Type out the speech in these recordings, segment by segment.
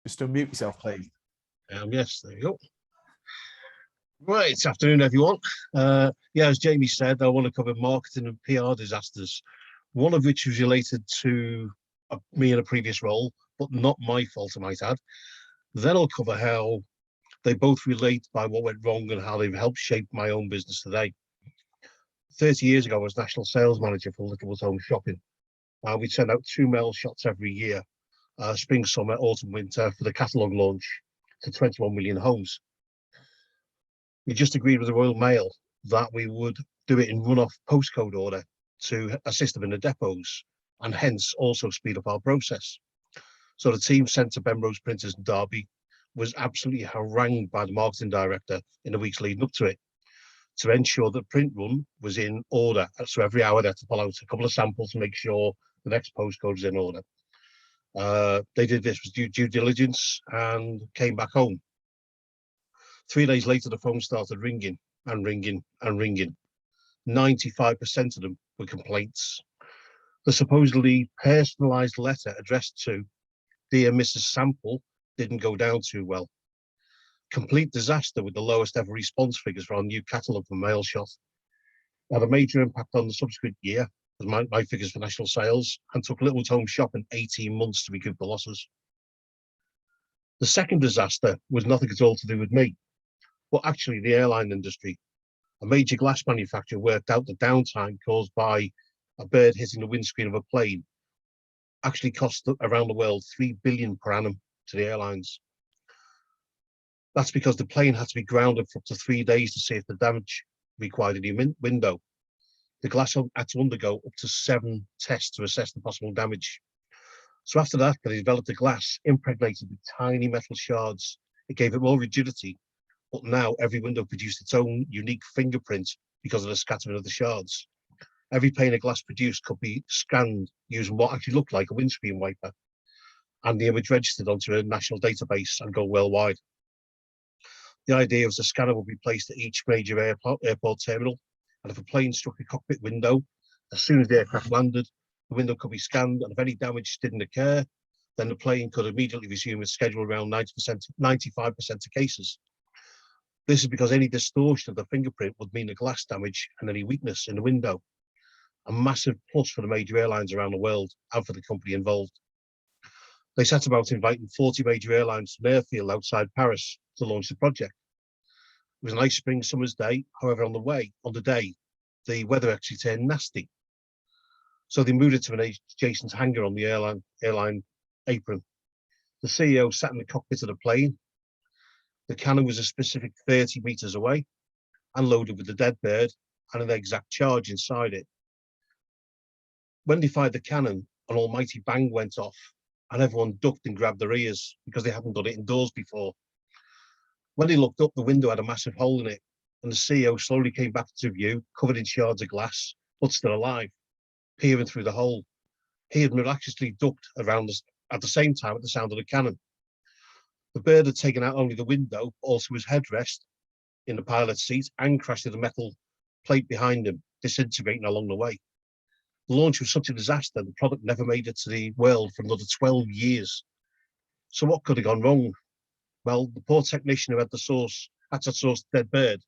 Just unmute yourself, please. Yes, there you go. Right, afternoon, everyone. As Jamie said, I want to cover marketing and PR disasters, one of which was related to me in a previous role, but not my fault, I might add. Then I'll cover how they both relate by what went wrong and how they've helped shape my own business today. 30 years ago, I was national sales manager for Littlewood Home Shopping. We'd send out 2 mail shots every year, spring, summer, autumn, winter, for the catalogue launch to 21 million homes. We just agreed with the Royal Mail that we would do it in run-off postcode order to assist them in the depots and hence also speed up our process. So the team sent to Benrose Printers in Derby was absolutely harangued by the marketing director in the weeks leading up to it to ensure that print run was in order. So every hour they had to pull out a couple of samples to make sure the next postcode was in order. They did this with due diligence and came back home. 3 days later, the phone started ringing and ringing and ringing. 95% of them were complaints. The supposedly personalised letter addressed to Dear Mrs. Sample didn't go down too well. Complete disaster with the lowest ever response figures for our new catalogue for mail shot. Had a major impact on the subsequent year, as my figures for national sales, and took Littlewood Home Shopping 18 months to recoup the losses. The second disaster was nothing at all to do with me, but actually the airline industry. A major glass manufacturer worked out the downtime caused by a bird hitting the windscreen of a plane actually cost around the world $3 billion per annum to the airlines. That's because the plane had to be grounded for up to 3 days to see if the damage required a new window. The glass had to undergo up to 7 tests to assess the possible damage. So after that, they developed a glass impregnated with tiny metal shards. It gave it more rigidity, but now every window produced its own unique fingerprint because of the scattering of the shards. Every pane of glass produced could be scanned using what actually looked like a windscreen wiper, and the image registered onto a national database and go worldwide. The idea was the scanner would be placed at each major airport terminal, and if a plane struck a cockpit window, as soon as the aircraft landed, the window could be scanned, and if any damage didn't occur, then the plane could immediately resume its schedule around 95% of cases. This is because any distortion of the fingerprint would mean a glass damage and any weakness in the window. A massive plus for the major airlines around the world and for the company involved. They set about inviting 40 major airlines to an airfield outside Paris to launch the project. It was a nice spring summer's day. However, on the day, the weather actually turned nasty. So they moved it to an adjacent hangar on the airline apron. The CEO sat in the cockpit of the plane. The cannon was a specific 30 meters away and loaded with the dead bird and an exact charge inside it. When they fired the cannon, an almighty bang went off and everyone ducked and grabbed their ears because they hadn't done it indoors before. When they looked up, the window had a massive hole in it, and the CEO slowly came back into view, covered in shards of glass, but still alive, peering through the hole. He had miraculously ducked around at the same time at the sound of the cannon. The bird had taken out only the window, but also his headrest in the pilot's seat, and crashed into the metal plate behind him, disintegrating along the way. The launch was such a disaster, the product never made it to the world for another 12 years. So what could have gone wrong? Well, the poor technician who had to source the dead bird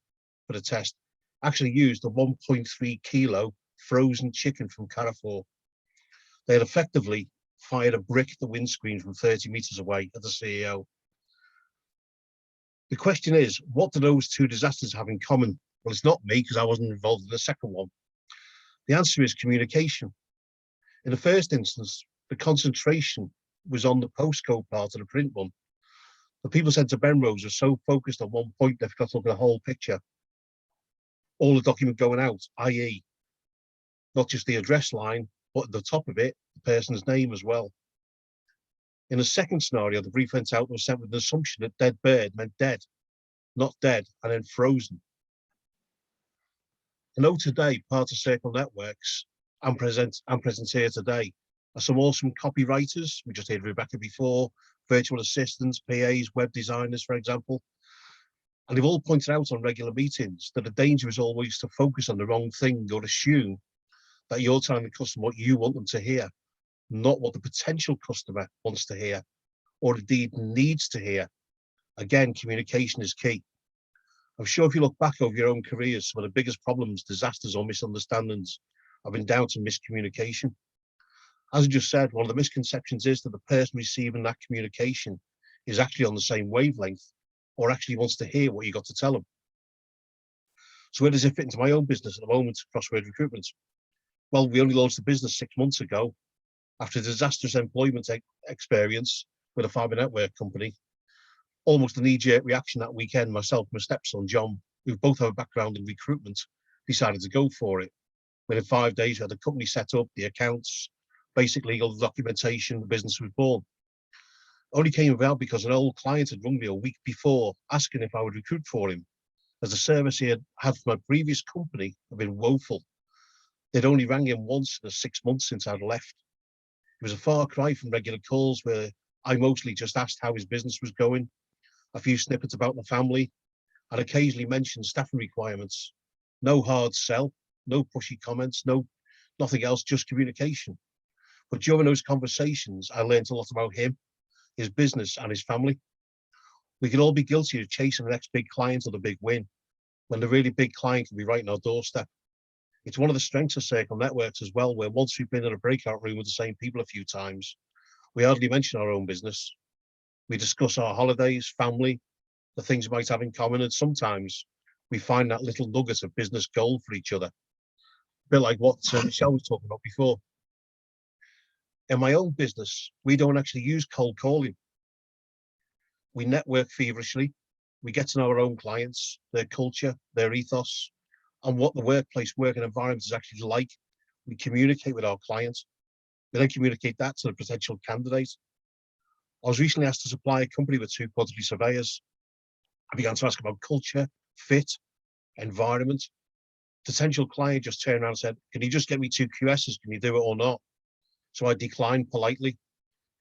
for the test actually used a 1.3 kilo frozen chicken from Carrefour. They had effectively fired a brick at the windscreen from 30 meters away at the CEO. The question is, what do those two disasters have in common? Well, it's not me because I wasn't involved in the second one. The answer is communication. In the first instance, the concentration was on the postcode part of the print run. The people sent to Benrose were so focused on one point they forgot to look at the whole picture. All the document going out, i.e., not just the address line, but at the top of it, the person's name as well. In the second scenario, the brief went out and was sent with the assumption that dead bird meant dead, not dead, and then frozen. I know today, part of Circle Networks and present here today are some awesome copywriters. We just heard Rebecca before, virtual assistants, PAs, web designers, for example. And they've all pointed out on regular meetings that the danger is always to focus on the wrong thing or assume that you're telling the customer what you want them to hear, not what the potential customer wants to hear. or indeed needs to hear. Again, communication is key. I'm sure if you look back over your own careers, some of the biggest problems, disasters, or misunderstandings have been down to miscommunication. As I just said, one of the misconceptions is that the person receiving that communication is actually on the same wavelength or actually wants to hear what you got to tell them. So where does it fit into my own business at the moment, Crossword Recruitment? Well, we only launched the business 6 months ago after a disastrous employment experience with a fibre network company. Almost a knee-jerk reaction that weekend, myself and my stepson, John, who both have a background in recruitment, decided to go for it. Within 5 days, we had the company set up, the accounts, basic legal documentation, the business was born. Only came about because an old client had rung me a week before asking if I would recruit for him, as the service he had had from my previous company had been woeful. They'd only rang him once in the 6 months since I'd left. It was a far cry from regular calls where I mostly just asked how his business was going, a few snippets about the family, and occasionally mentioned staffing requirements. No hard sell, no pushy comments, nothing else, just communication. But during those conversations, I learned a lot about him, his business, and his family. We can all be guilty of chasing the next big client or the big win, when the really big client can be right on our doorstep. It's one of the strengths of Circle Networks as well, where once we've been in a breakout room with the same people a few times, we hardly mention our own business. We discuss our holidays, family, the things we might have in common, and sometimes we find that little nugget of business gold for each other. A bit like what Michelle was talking about before. In my own business, we don't actually use cold calling. We network feverishly. We get to know our own clients, their culture, their ethos, and what the workplace working environment is actually like. We communicate with our clients. We then communicate that to the potential candidate. I was recently asked to supply a company with 2 quantity surveyors. I began to ask about culture, fit, environment. Potential client just turned around and said, "Can you just get me 2 QSs? Can you do it or not?" So I declined politely.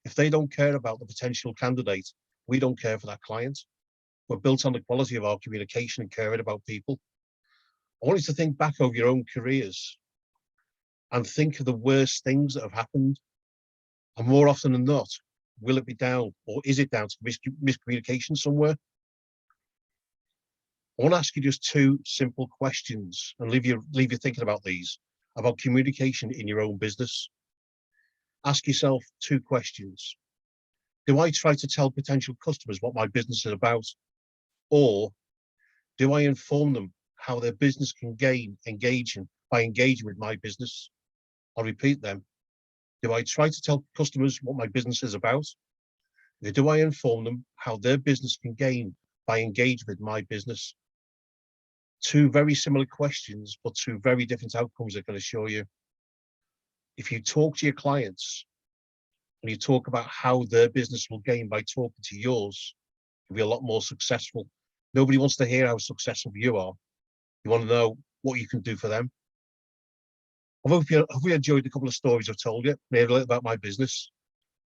If they don't care about the potential candidate, we don't care for that client. We're built on the quality of our communication and caring about people. I want you to think back over your own careers and think of the worst things that have happened. And more often than not, will it be down or is it down to miscommunication somewhere? I want to ask you just 2 simple questions and leave you thinking about these, about communication in your own business. Ask yourself 2 questions. Do I try to tell potential customers what my business is about? Or do I inform them how their business can gain engaging by engaging with my business? I'll repeat them. Do I try to tell customers what my business is about? Or do I inform them how their business can gain by engaging with my business? 2 very similar questions, but 2 very different outcomes I can assure you. If you talk to your clients and you talk about how their business will gain by talking to yours, you'll be a lot more successful. Nobody wants to hear how successful you are. You want to know what you can do for them. I hope you enjoyed a couple of stories I've told you, maybe a little about my business,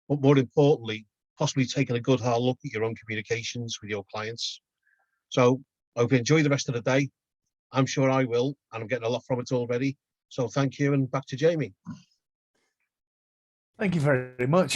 but more importantly, possibly taking a good hard look at your own communications with your clients. So I hope you enjoy the rest of the day. I'm sure I will, and I'm getting a lot from it already. So thank you, and back to Jamie. Thank you very much.